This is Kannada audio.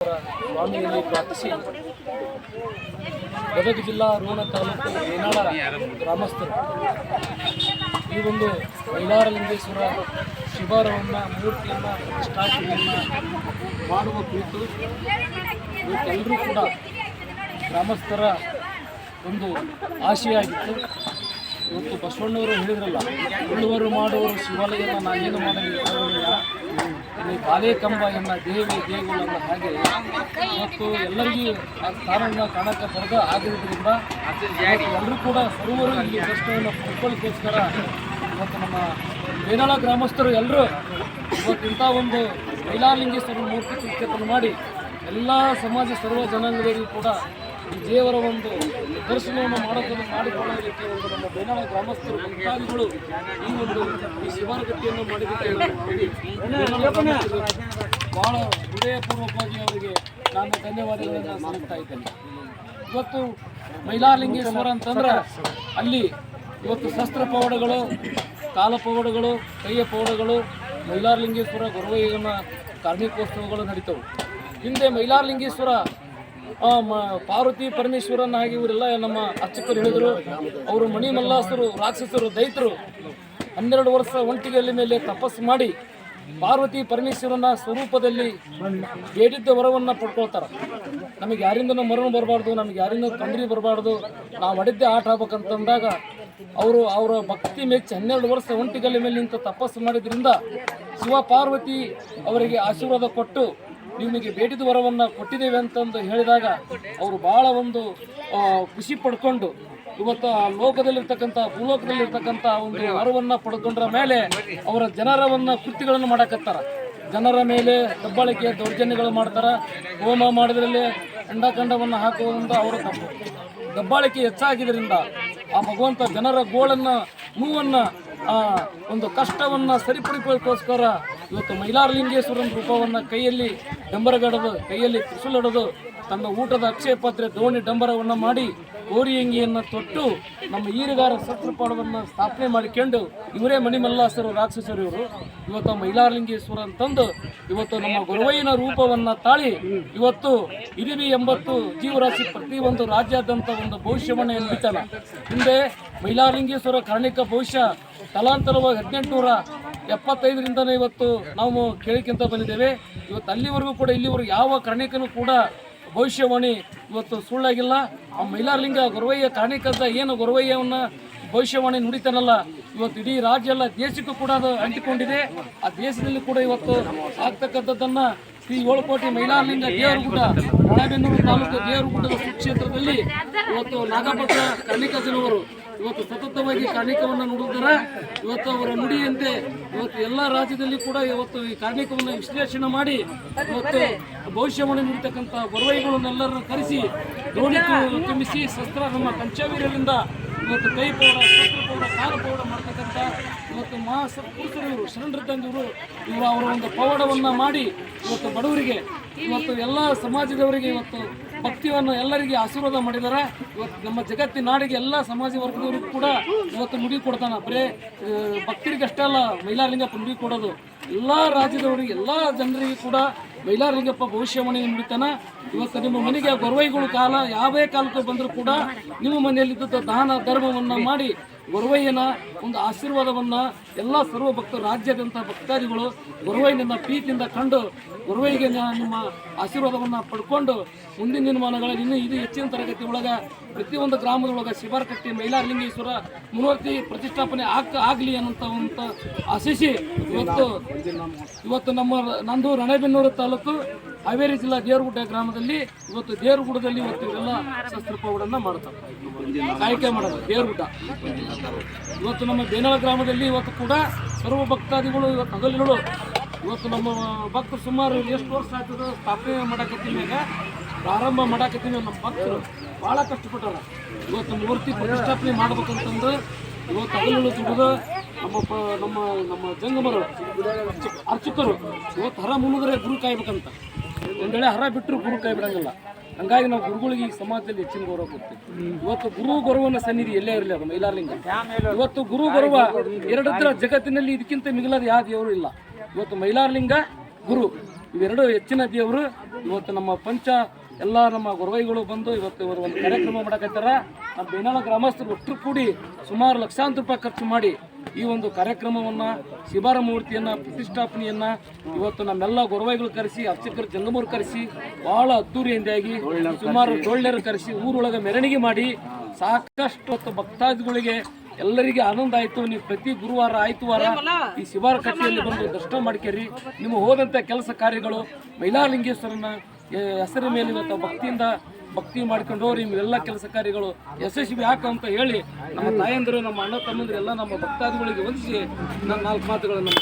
ಸ್ವಾಮಿಯಲ್ಲಿ ಪ್ರಾರ್ಥಿಸಿ ಗದಗ ಜಿಲ್ಲಾ ರೋಣ ತಾಲೂಕು ಏನಾಳ ಗ್ರಾಮಸ್ಥರು ಈ ಒಂದು ಮೈಲಾರಲಿಂಗೇಶ್ವರ ಶಿವಾರವನ್ನು ಮೂರ್ತಿಯನ್ನು ಪ್ರತಿಷ್ಠಾಪನೆಯನ್ನು ಮಾಡುವ ಕುರಿತು ಇವತ್ತೆಲ್ಲರೂ ಕೂಡ ಗ್ರಾಮಸ್ಥರ ಒಂದು ಆಶೆಯಾಗಿತ್ತು. ಇವತ್ತು ಬಸವಣ್ಣವರು ಹೇಳಿದ್ರಲ್ಲ, ಉಳುವರು ಮಾಡುವರು ಶಿವಾಲಯನ ನಾನೇನು ಮಾಡಲಿ ಕಾಲೇ ಕಂಬ ಎನ್ನ ದೇವಿ ದೇಗುಲನ್ನ ಹಾಗೆ ಇವತ್ತು ಎಲ್ಲರಿಗೂ ಆ ಸ್ಥಾನವನ್ನು ಕಾಣಕ್ಕೆ ಬರದ ಆಗಿರೋದ್ರಿಂದ ಎಲ್ಲರೂ ಕೂಡ ಸರ್ವರು ಇಲ್ಲಿ ದರ್ಶನವನ್ನು ಪಡ್ಕೊಳ್ಳೋಕ್ಕೋಸ್ಕರ ಇವತ್ತು ನಮ್ಮ ಬೇನಾಳ ಗ್ರಾಮಸ್ಥರು ಎಲ್ಲರೂ ಇವತ್ತಿಂಥ ಒಂದು ಮೈಲಾರಲಿಂಗೇಶ್ವರ ಮೂರ್ತಿ ಪ್ರತಿಷ್ಠಾಪನೆ ಮಾಡಿ ಎಲ್ಲ ಸಮಾಜ ಸರ್ವ ಜನಾಂಗದವರಿಗೂ ಕೂಡ ಈ ದೇವರ ಒಂದು ದರ್ಶನವನ್ನು ಮಾಡಿಕೊಳ್ಳೋ ರೀತಿ ಒಂದು ನಮ್ಮ ಬೇನಾಳ ಗ್ರಾಮಸ್ಥರು ಭಕ್ತಾದಿಗಳು ಈ ಶಿವಾರಗಟ್ಟಿಯನ್ನು ಮಾಡಿದ್ದಕ್ಕೆ ಬಹಳ ಹೃದಯಪೂರ್ವಕವಾಗಿ ಅವರಿಗೆ ನಾನು ಧನ್ಯವಾದಗಳನ್ನು ಸಲ್ಲಿಸ್ತಾ ಇದ್ದೇನೆ. ಇವತ್ತು ಮೈಲಾರಲಿಂಗೇಶ್ವರ ಅಂತಂದ್ರೆ ಅಲ್ಲಿ ಇವತ್ತು ಶಸ್ತ್ರ ಪವಾಡಗಳು, ಕಾಲ ಪವಾಡಗಳು, ಕೈಯ ಪವಾಡಗಳು, ಮೈಲಾರಲಿಂಗೇಶ್ವರ ಗೊರವಯ್ಯನ ಕಾರ್ಮಿಕೋತ್ಸವಗಳು ನಡೀತವೆ. ಹಿಂದೆ ಮೈಲಾರಲಿಂಗೇಶ್ವರ ಪಾರ್ವತಿ ಪರಮೇಶ್ವರನ ಹಾಗೆ ಇವರೆಲ್ಲ ನಮ್ಮ ಅರ್ಚಕರು ಹೇಳಿದರು. ಅವರು ಮಣಿಮಲ್ಲಾಸರು, ರಾಕ್ಷಸರು, ದೈತ್ರು 12 ವರ್ಷ ಒಂಟಿಗೆಯಲ್ಲಿ ಮೇಲೆ ತಪಸ್ಸು ಮಾಡಿ ಪಾರ್ವತಿ ಪರಮೇಶ್ವರನ ಸ್ವರೂಪದಲ್ಲಿ ಬೇಡಿದ್ದ ವರವನ್ನು ಪಡ್ಕೊಳ್ತಾರೆ. ನಮಗೆ ಯಾರಿಂದನೂ ಮರಣ ಬರಬಾರ್ದು, ನಮಗೆ ಯಾರಿಂದ ತೊಂದರೆ ಬರಬಾರ್ದು, ನಾವು ಹೊಡೆದ್ದೆ ಆಟ ಆಗ್ಬೇಕಂತಂದಾಗ ಅವರ ಭಕ್ತಿ ಮೆಚ್ಚಿ 12 ವರ್ಷ ಒಂಟಿಗಲ್ಲಿ ಮೇಲೆ ನಿಂತು ತಪಸ್ಸು ಮಾಡಿದ್ರಿಂದ ಶಿವ ಪಾರ್ವತಿ ಅವರಿಗೆ ಆಶೀರ್ವಾದ ಕೊಟ್ಟು ನಿಮಗೆ ಬೇಡಿದ ವರವನ್ನು ಕೊಟ್ಟಿದ್ದೇವೆ ಅಂತಂದು ಹೇಳಿದಾಗ ಅವರು ಭಾಳ ಒಂದು ಖುಷಿ ಪಡ್ಕೊಂಡು ಇವತ್ತು ಆ ಲೋಕದಲ್ಲಿರ್ತಕ್ಕಂಥ ಭೂಲೋಕದಲ್ಲಿರ್ತಕ್ಕಂಥ ಒಂದು ವರವನ್ನು ಪಡ್ಕೊಂಡ್ರ ಮೇಲೆ ಅವರ ಜನರವನ್ನು ಕೃತ್ಯಗಳನ್ನು ಮಾಡಕತ್ತಾರ. ಜನರ ಮೇಲೆ ದಬ್ಬಾಳಿಕೆ ದೌರ್ಜನ್ಯಗಳು ಮಾಡ್ತಾರೆ. ಹೋಮ ಮಾಡಿದ್ರಲ್ಲಿ ಅಂಡಕಂಡವನ್ನು ಹಾಕುವುದರಿಂದ ಅವರ ದಬ್ಬಾಳಿಕೆ ಹೆಚ್ಚಾಗಿದ್ದರಿಂದ ಆ ಭಗವಂತ ಜನರ ಗೋಳನ್ನು, ನೋವನ್ನು, ಒಂದು ಕಷ್ಟವನ್ನು ಸರಿಪಡಿಸೋಕ್ಕೋಸ್ಕರ ಇವತ್ತು ಮೈಲಾರಲಿಂಗೇಶ್ವರನ ರೂಪವನ್ನು ಕೈಯಲ್ಲಿ ಡಂಬರಗಡದು, ಕೈಯಲ್ಲಿ ತ್ರಿಶೂಲಡದು, ತನ್ನ ಊಟದ ಅಕ್ಷಯ ಪಾತ್ರೆ ದೋಣಿ ಡಂಬರವನ್ನು ಮಾಡಿ ಕೋರಿಯಂಗಿಯನ್ನು ತೊಟ್ಟು ನಮ್ಮ ಈರುಗಾರ ಶಸ್ತ್ರಪಾಡವನ್ನು ಸ್ಥಾಪನೆ ಮಾಡಿಕೊಂಡು ಇವರೇ ಮಣಿಮಲ್ಲಾಸರು, ರಾಕ್ಷಸರು ಇವರು. ಇವತ್ತು ಮೈಲಾರಲಿಂಗೇಶ್ವರ ಅಂತಂದು ಇವತ್ತು ನಮ್ಮ ಗೊರವಯ್ಯನ ರೂಪವನ್ನು ತಾಳಿ ಇವತ್ತು 80 ಜೀವರಾಶಿ ಪ್ರತಿಯೊಂದು ರಾಜ್ಯಾದ್ಯಂತ ಒಂದು ಭವಿಷ್ಯವನ್ನು ನುಡಿತಾನೆ. ಹಿಂದೆ ಮೈಲಾರಲಿಂಗೇಶ್ವರ ಕಾರ್ಣಿಕ ಭವಿಷ್ಯ ತಲಾಂತರವಾಗಿ 1875ರಿಂದನೇ ಇವತ್ತು ನಾವು ಕೇಳಿಕೊಂತ ಬಂದಿದ್ದೇವೆ. ಇವತ್ತು ಅಲ್ಲಿವರೆಗೂ ಕೂಡ ಇಲ್ಲಿವರೆಗೂ ಯಾವ ಕಾರ್ಣಿಕನೂ ಕೂಡ ಭವಿಷ್ಯವಾಣಿ ಇವತ್ತು ಸುಳ್ಳಾಗಿಲ್ಲ. ಆ ಮೈಲಾರಲಿಂಗ ಗೊರವಯ್ಯ ಕಾರ್ಣಿಕದ ಏನು ಗೊರವಯ್ಯವನ್ನು ಭವಿಷ್ಯವಾಣಿ ನುಡಿತಾನಲ್ಲ, ಇವತ್ತು ಇಡೀ ರಾಜ್ಯ ಎಲ್ಲ ದೇಶಕ್ಕೂ ಕೂಡ ಅದು ಅಂಟಿಕೊಂಡಿದೆ. ಆ ದೇಶದಲ್ಲಿ ಕೂಡ ಇವತ್ತು ಆಗ್ತಕ್ಕಂಥದ್ದನ್ನು ಶ್ರೀ 7 ಕೋಟಿ ಮೈಲಾರಲಿಂಗ ದೇವರಗುಡ್ಡ, ರಾಣೆಬೆನ್ನೂರು ತಾಲೂಕು ದೇವರಗುಡ್ಡದ ಸುಕ್ಷೇತ್ರದಲ್ಲಿ ಇವತ್ತು ನಾಗಪತ್ರ ಕಾರ್ಣಿಕಜನವರು ಇವತ್ತು ಸತತವಾಗಿ ಕಾರ್ಣಿಕವನ್ನು ನುಡಿದರೆ ಇವತ್ತು ಅವರ ನುಡಿಯಂತೆ ಇವತ್ತು ಎಲ್ಲ ರಾಜ್ಯದಲ್ಲಿ ಕೂಡ ಇವತ್ತು ಈ ಕಾರ್ಣಿಕವನ್ನು ವಿಶ್ಲೇಷಣೆ ಮಾಡಿ ಇವತ್ತು ಭವಿಷ್ಯವಾಣಿ ನುಡಿತಕ್ಕಂಥ ಗೊರವೈಗಳನ್ನೆಲ್ಲರನ್ನು ಕರೆಸಿ ದೋಣಿ ತುಂಬಿಸಿ ಶಸ್ತ್ರ ನಮ್ಮ ಪಂಚವೀರ್ಯರಿಂದ ಇವತ್ತು ಕೈ ಪೌಡ, ಶಸ್ತ್ರ ಪೌಡ, ಕಾಲ ಪೌಡ ಮಾಡ್ತಕ್ಕಂಥ ಇವತ್ತು ಮಹಾಪುರುಷರು ಇವರು, ಶರಣರಿದ್ದಂಗಿವರು ಅವರ ಒಂದು ಪವಾಡವನ್ನು ಮಾಡಿ ಇವತ್ತು ಬಡವರಿಗೆ, ಇವತ್ತು ಎಲ್ಲ ಸಮಾಜದವರಿಗೆ ಇವತ್ತು ಭಕ್ತಿಯನ್ನು ಎಲ್ಲರಿಗೆ ಆಶೀರ್ವಾದ ಮಾಡಿದ್ದಾರೆ. ಇವತ್ತು ನಮ್ಮ ಜಗತ್ತಿನ ನಾಡಿಗೆ ಎಲ್ಲ ಸಮಾಜ ವರ್ಗದವರಿಗೂ ಕೂಡ ಇವತ್ತು ನುಡಿ ಕೊಡ್ತಾನೆ. ಬರೇ ಭಕ್ತರಿಗೆ ಅಷ್ಟೇ ಅಲ್ಲ ಮೈಲಾರಲಿಂಗಪ್ಪ ನುಡಿ ಕೊಡೋದು, ಎಲ್ಲ ರಾಜ್ಯದವರಿಗೆ, ಎಲ್ಲ ಜನರಿಗೆ ಕೂಡ ಮೈಲಾರಲಿಂಗಪ್ಪ ಭವಿಷ್ಯವಾಣಿ ನುಡಿತಾನೆ. ಇವತ್ತು ನಿಮ್ಮ ಮನೆಗೆ ಗೊರವೈಗಳು ಕಾಲ ಯಾವೇ ಕಾಲಕ್ಕೆ ಬಂದರೂ ಕೂಡ ನಿಮ್ಮ ಮನೆಯಲ್ಲಿದ್ದ ದಾನ ಧರ್ಮವನ್ನು ಮಾಡಿ ಗೊರವಯ್ಯನ ಒಂದು ಆಶೀರ್ವಾದವನ್ನು ಎಲ್ಲ ಸರ್ವ ಭಕ್ತರು, ರಾಜ್ಯಾದ್ಯಂತ ಭಕ್ತಾದಿಗಳು ಗೊರವಯ್ಯನ ಪ್ರೀತಿಯಿಂದ ಕಂಡು ಗೊರವಯ್ಯಗೆ ನಿಮ್ಮ ಆಶೀರ್ವಾದವನ್ನು ಪಡ್ಕೊಂಡು ಮುಂದಿನ ದಿನಮಾನಗಳಲ್ಲಿ ಇನ್ನೂ ಇದು ಹೆಚ್ಚಿನ ತರಗತಿ ಒಳಗೆ ಪ್ರತಿಯೊಂದು ಗ್ರಾಮದೊಳಗೆ ಶಿವಾರಕಟ್ಟಿ ಮೈಲಾರಲಿಂಗೇಶ್ವರ ಮೂರ್ತಿ ಪ್ರತಿಷ್ಠಾಪನೆ ಆಗಲಿ ಅನ್ನೋಂಥ ಆಶಿಸಿ ಇವತ್ತು ನಂದು ರಾಣೆಬೆನ್ನೂರು ತಾಲೂಕು ಹಾವೇರಿ ಜಿಲ್ಲಾ ದೇವರಗುಡ್ಡ ಗ್ರಾಮದಲ್ಲಿ ಇವತ್ತು ದೇವರಗುಡ್ಡದಲ್ಲಿ ಇವತ್ತು ಇವರೆಲ್ಲ ಶಸ್ತ್ರಪೌಡನ್ನು ಮಾಡ್ತಾರೆ, ಕಾಯ್ಕೆ ಮಾಡೋದು ದೇವರಗುಡ್ಡ. ಇವತ್ತು ನಮ್ಮ ಬೇನಾಳ ಗ್ರಾಮದಲ್ಲಿ ಇವತ್ತು ಕೂಡ ಸರ್ವ ಭಕ್ತಾದಿಗಳು ಇವತ್ತು ಹಗಲುಗಳು ಇವತ್ತು ನಮ್ಮ ಭಕ್ತರು ಸುಮಾರು ಎಷ್ಟು ವರ್ಷ ಆಗ್ತದೆ ಸ್ಥಾಪನೆ ಮಾಡಕತ್ತೀವಿ, ಪ್ರಾರಂಭ ಮಾಡಕತ್ತೀವಿ. ನಮ್ಮ ಭಕ್ತರು ಭಾಳ ಕಷ್ಟಪಟ್ಟಾರ. ಇವತ್ತು ಮೂರ್ತಿ ಪ್ರತಿಷ್ಠಾಪನೆ ಮಾಡ್ಬೇಕಂತಂದ್ರೆ ಇವತ್ತು ಹಗಲುಗಳು ದುಡಿದು ನಮ್ಮ ಜಂಗಮರು ಅರ್ಚಕರು ಇವತ್ತು ಹರ ಮುನಿದ್ರೆ ಗುರು ಕಾಯ್ಬೇಕಂತ. ಒಂದು ವೇಳೆ ಹರ ಬಿಟ್ಟರು ಗುರು ಕೈ ಬಿಡಂಗಿಲ್ಲ. ಹಂಗಾಗಿ ನಾವು ಗುರುಗಳಿಗೆ ಈ ಸಮಾಜದಲ್ಲಿ ಹೆಚ್ಚಿನ ಗೌರವ ಕೊಡ್ತೀವಿ. ಇವತ್ತು ಗುರು ಗೌರವನ ಸನ್ನಿಧಿ ಎಲ್ಲೇ ಇರಲಿ ಅದು ಮೈಲಾರಲಿಂಗ. ಇವತ್ತು ಗುರು ಗೌರವ ಎರಡರ ಜಗತ್ತಿನಲ್ಲಿ ಇದಕ್ಕಿಂತ ಮಿಗಿಲಾದ ಯಾವ ದೇವರು ಇಲ್ಲ. ಇವತ್ತು ಮೈಲಾರಲಿಂಗ, ಗುರು ಇವೆರಡು ಹೆಚ್ಚಿನ ದೇವರು. ಇವತ್ತು ನಮ್ಮ ಎಲ್ಲ ನಮ್ಮ ಗುರುವೈಗಳು ಬಂದು ಇವತ್ತು ಇವರು ಒಂದು ಕಾರ್ಯಕ್ರಮ ಮಾಡಕತ್ತಾರ. ನಮ್ಮ ಬೇನಾಳ ಗ್ರಾಮಸ್ಥರು ಒಟ್ಟರು ಕೂಡಿ ಸುಮಾರು ಲಕ್ಷಾಂತರ ರೂಪಾಯಿ ಖರ್ಚು ಮಾಡಿ ಈ ಒಂದು ಕಾರ್ಯಕ್ರಮವನ್ನು ಶಿಬಾರ ಮೂರ್ತಿಯನ್ನು ಪ್ರತಿಷ್ಠಾಪನೆಯನ್ನು ಇವತ್ತು ನಮ್ಮೆಲ್ಲ ಗುರುವೈಗಳು ಕರೆಸಿ, ಅರ್ಚಕರು ಜಂಗಮೂರು ಕರೆಸಿ ಭಾಳ ಅದ್ದೂರಿಯಿಂದಾಗಿ ಸುಮಾರು ಡೊಳ್ಳೆರು ಕರೆಸಿ ಊರೊಳಗೆ ಮೆರವಣಿಗೆ ಮಾಡಿ ಸಾಕಷ್ಟು ಹೊತ್ತು ಭಕ್ತಾದಿಗಳಿಗೆ ಎಲ್ಲರಿಗೆ ಆನಂದ ಆಯಿತು. ನೀವು ಪ್ರತಿ ಗುರುವಾರ ಆಯ್ತುವಾರ ಈ ಶಿಬಾರ ಕಟ್ಟೆಯಲ್ಲಿ ಬಂದು ದರ್ಶನ ಮಾಡ್ಕೇರಿ. ನಿಮ್ಮ ಹೋದಂಥ ಕೆಲಸ ಕಾರ್ಯಗಳು ಮೈಲಾರಲಿಂಗೇಶ್ವರನ ಹೆಸರ ಮೇಲೆ ಇವತ್ತು ಭಕ್ತಿ ಮಾಡ್ಕೊಂಡು ಹೋಗ್ರಿ, ನಿಮ್ಮೆಲ್ಲ ಕೆಲಸ ಕಾರ್ಯಗಳು ಯಶಸ್ವಿ ಅಂತ ಹೇಳಿ ನಮ್ಮ ತಾಯಂದಿರು, ನಮ್ಮ ಅಣ್ಣ ತಮ್ಮಂದಿರು ಎಲ್ಲ ನಮ್ಮ ಭಕ್ತಾದಿಗಳಿಗೆ ವಂದಿಸಿ ನನ್ನ 4 ಮಾತುಗಳನ್ನು